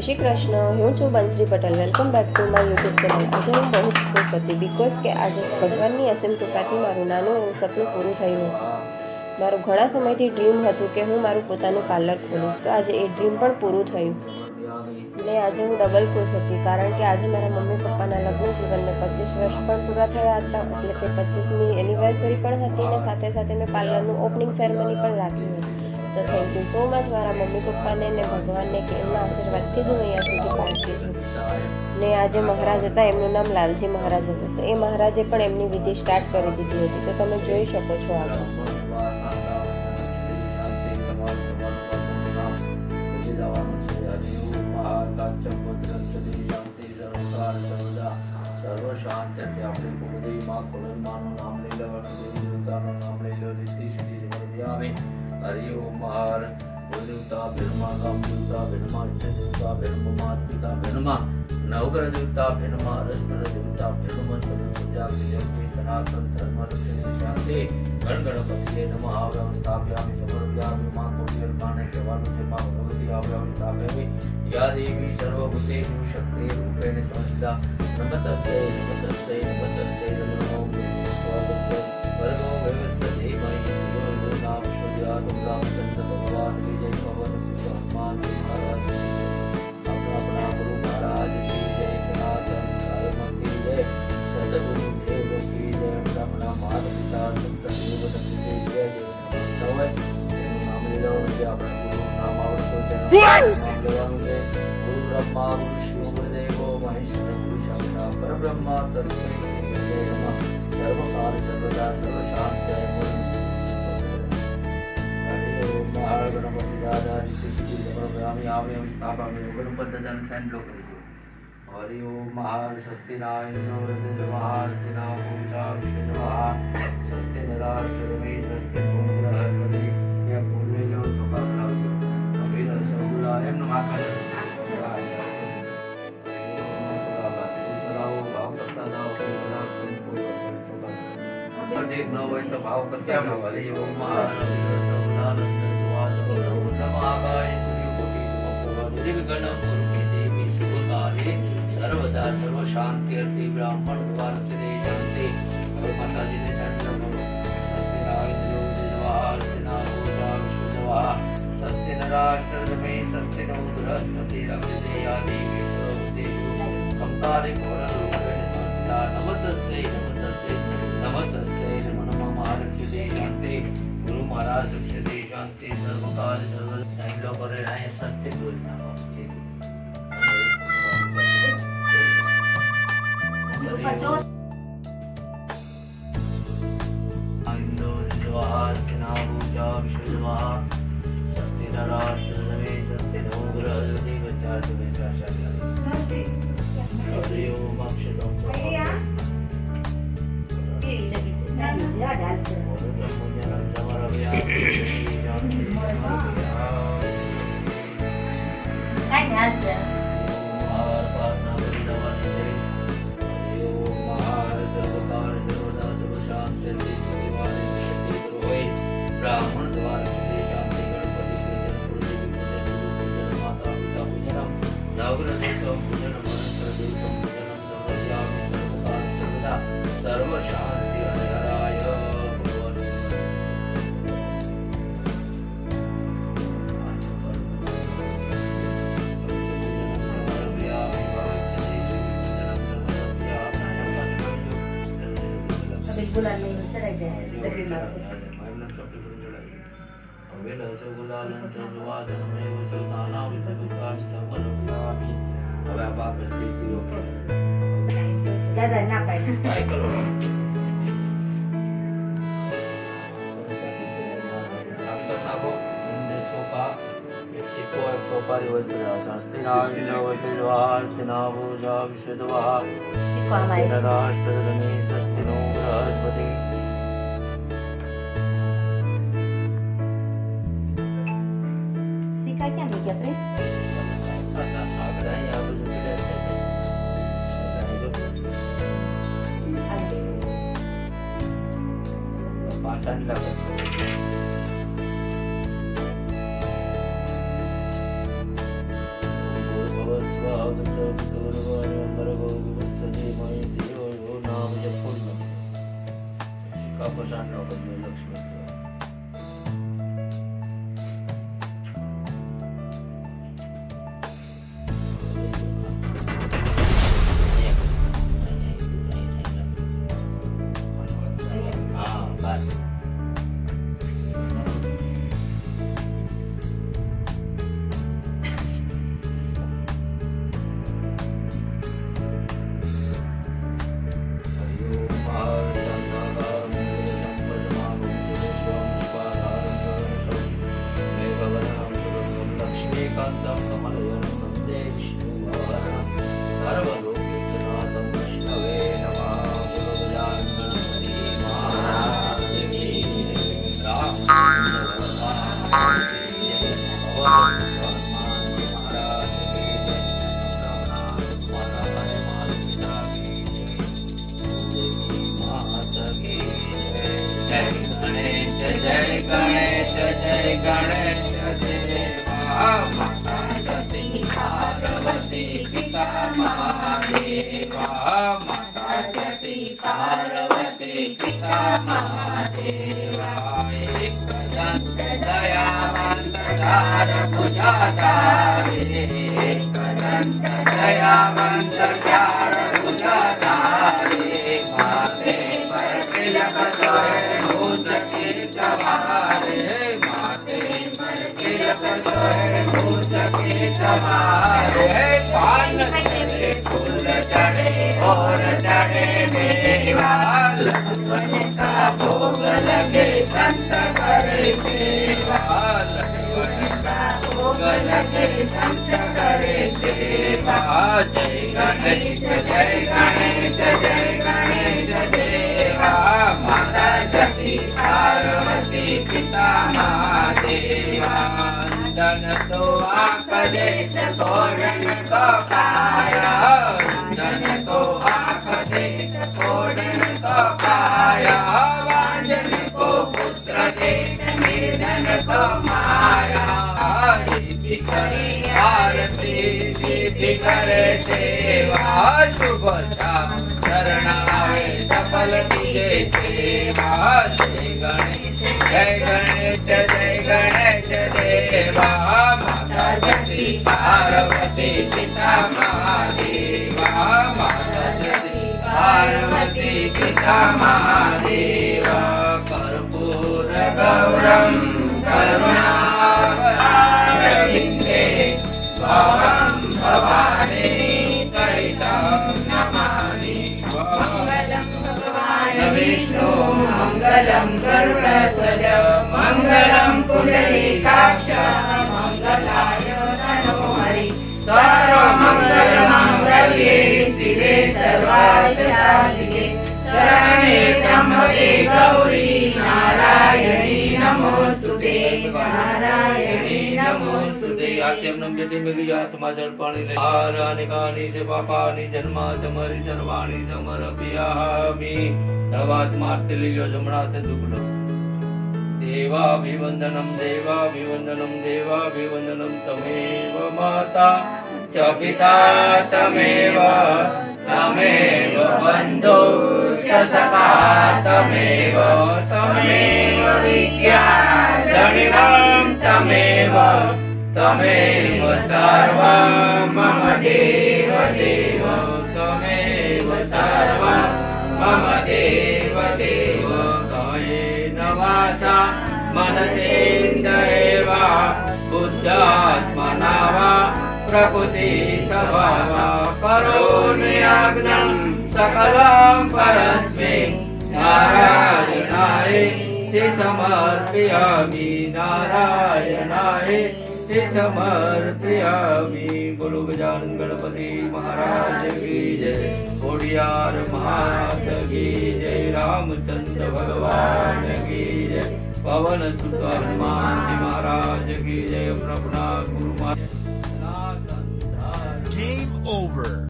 જય શ્રી કૃષ્ણ. હું છું Bansari Patel. Welcome back to my YouTube channel. આજે હું બહુ જ ખુશ હતી બિકોઝ કે આજે ભગવાનની અસીમ કૃપાથી મારું નાનું એવું સપનું પૂરું થયું હતું. મારું ઘણા સમયથી ડ્રીમ હતું કે હું મારું પોતાનું પાર્લર ખોલીશ, તો આજે એ ડ્રીમ પણ પૂરું થયું. ને આજે હું ડબલ ખુશ હતી કારણ કે આજે મારા મમ્મી પપ્પાના લગ્ન જીવનને 25 વર્ષ પણ પૂરા થયા હતા. એટલે કે 25મી એનિવર્સરી પણ હતી ને સાથે સાથે મેં પાર્લરનું ઓપનિંગ સેરેમની પણ રાખી હતી. તો થેન્ક યુ સો મચ મારા મમ્મી પપ્પાને ને ભગવાનને કે એમના આશીર્વાદથી જ હું અહીંયા સુધી પહોંચી છું. ને આજે મહારાજ હતા, એમનું નામ લાલજી મહારાજ હતું. તો એ મહારાજે પણ એમની વિધિ સ્ટાર્ટ કરી દીધી હતી, તો તમે જોઈ શકો છો આગળ. સર્વ શાંત આપણે કુળદેવી માં કુળમાનું નામ લઈ લેવાનું, દેવી દેવતાનું નામ લઈ લો, રીતિ સિદ્ધિ સમર્પયામિ. હરિ ઓમ હર દેવતા ભીરમા, ગામ દેવતા ભીરમા, દેવતા ભીરમા, માતા ભીરમા, નવગ્રહ દેવતા ભીરમા, રસનર દેવતા ભીરમા, સર્વ પૂજા વિજય સનાતન ધર્મ રક્ષણ શાંતિ. ગણ ગણપતિએ નમઃ. વ્યવસ્થાપ્યામિ સમર્પયામિ. માં કોટિયલ કાને કહેવાનું છે, માં ભગવતી વ્યવસ્થાપ્યામિ. યા દેવી સર્વભૂતેષુ શક્તિ રૂપેણ સંસ્થિતા. નમસ્તે નમસ્તે નમસ્તે નમો સ્વાગત વર્ગો વ્યવસ્થિત દેવાય યો નામ શોધ્યા તો રામચંદ્ર ભગવાન વિજય પવન સુત હનુમાન મહારાજ આપણા ગુરુ મહારાજ કી જય. સનાતન ધર્મ કી જય. સતગુરુ દેવ કી જય. આપણા માતા પિતા સંત દેવ કી જય. દેવ હોય એનું નામ લેવાનું છે, આપણા ગુરુ નામ આવડતું તેનું નામ લેવાનું છે. ગુરુ બ્રહ્મા ગુરુ શિવ ગુરુદેવો મહેશ્વર ગુરુ સાક્ષાત પરબ્રહ્મા તસ્મૈ શ્રી ગુરવે નમઃ. સર્વકાલ સર્વદા સર્વ શાંત હરિ ઓમ ગણપતિ દાદા રીતિ સિદ્ધિ સમર્પયામિ. આવ્યમ સ્થાપયામિ. ગણપતિ દાદાને સેન્ડ લો કરી દો. હરિ ઓમ મહાર સ્વસ્તિ ના ઇન્દ્રો વૃદ્ધજમઃ સ્વસ્તિ ના પૂજા વિશ્વજમઃ સ્વસ્તિ નરાષ્ટ્રદમે સ્વસ્તિ નો બૃહસ્પતિ. એ ફૂલ લઈ લો, ચોખા ચડાવજો. અભિન સગુલા એમનો આકાશ ન હોય તો ભાવ કરતા જાઓ. હરિ ઓમ મહાનંદ સુવાસ નમાગાય સૂર્યકોટિ સમપ્રભા દિવ્યગણપુરુષે દેવી શુભકારી સર્વદા સર્વ શાંતિ અર્થી બ્રાહ્મણ દ્વાર દે શાંતિ. હવે માતાજીને ચંદ્ર કરો. સ્વસ્તિ રાઇન્દ્રો દેવા સ્તિના પૂજા વિશુદ્ધવા સ્વસ્તિ નરાષ્ટ્રદમે સ્વસ્તિ નો બૃહસ્પતિ રવિદે યા દેવી સર્વભૂતેષુ કંકારે ઘોરરૂપેણ સંસ્થિતા. નમસ્તે નમસ્તે નમસ્તે નમો નમઃ. મહારક્ષદે શાંતિ. ગુરુ મહારાજ રક્ષદે શાંતિ. સર્વકાલ સર્વ સાઈલો કરે આય સ્વસ્તિ દૂર ના છે. ઇન્દ્રો જવાહર ના પૂજા વિશુદ્ધવા સ્વસ્તિ નરાષ્ટ્રદમે સ્વસ્તિ નો બૃહસ્પતિ વિચાર દે શાસન. હરિ ઓમ અક્ષતમ સ્વાહા. બ્રાહ્મણ દ્વાર સુધી શાંતિ. ગણપતિ પૂજન કુળદેવી પૂજન ગુરુ પૂજન માતા પિતા પૂજનમ નવગ્રહ દેવતા પૂજન મનંત્ર દેવતા પૂજનમ સર્વયામિ સર્વકાલ સર્વદા સર્વ શાંતિ હરાય ભગવાન. હવે આ બાપ દાદા ના પાડી ટ્રાય કરો. સોપારી હોય તો સ્વસ્તિ ના ઇન્દ્ર વૈદ્યવા સ્વસ્તિ ના પૂજા વિશુદ્ધવા સ્વસ્તિ નરાષ્ટ્રદમે સ્વસ્તિ નો બૃહસ્પતિ. શીખા ક્યાં લઈ ગયા પ્રેસ? પાછા લાગે. पार्वती पिता महादेवा माता सती पार्वती पिता महादेवा एक दंत दयावंत चार भुजाधारी एक दंत दयावंत चार भुजाधारी माते पर तिलक सोहे मूस की सवारे माते पर तिलक सोहे मूस की सवारे पान चढ़े फूल चढ़े और चढ़े मेवा लक्ष्मण का भोग लगे संत करे सेवा लक्ष्मण का भोग लगे संत करे सेवा जय गणेश देवा माता सती पार्वती पिता महादेवा धन तो आंख देख तोरण को काया धन तो आंख देख तोरण को काया वाजन को पुत्र देख निर्धन को माया आरती करे आरती सिद्धि करे सेवा शुभ शरण आवे सफल कीजे सेवा जय गणेश देवा माता सती पार्वती पिता महादेवा माता सती पार्वती पिता महादेवा कर्पूर गौरम करुणावतारविन्दे भवं भवानी कलितं नमामि मंगलं भगवान् विष्णु मंगलं गरुडध्वज मंगलं कुंडलीकाक्ष मंगलाय तनोहरि सर्वमंगलमांगल्ये शिवे सर्वार्थसाधिके शरणे त्र्यंबके गौरी नारायणी नमोस्तुते नारायणी नमोस्तुते आत्यम्नं जटे मेरी आत्मा जलपाणि हारानि कानि से पापानि जन्माद्यमरि सर्वाणि समर्पयामि तवात्मार्थे लीलो जमनाथ दुग्धम् देवाभिवन्दनं तमेव माता च पिता तमेव बन्धो च सखा तमेव विद्या द्रविणं तमेव सर्वं मम देव तमेव सर्वं मम देव कायेन वाचा मनसेन्द्रियेण वा बुद्ध्यात्मना वा प्रकृति स्वभावा करोमि यज्ञं सकलं परस्मै नारायणाय ते समर्पयामि बोलो गजानन गणपति महाराज की जय ओडियार मात की जय रामचंद्र भगवान की जय पवन सुत हनुमान जी महाराज की जय अपना गुरु महाराज Game over.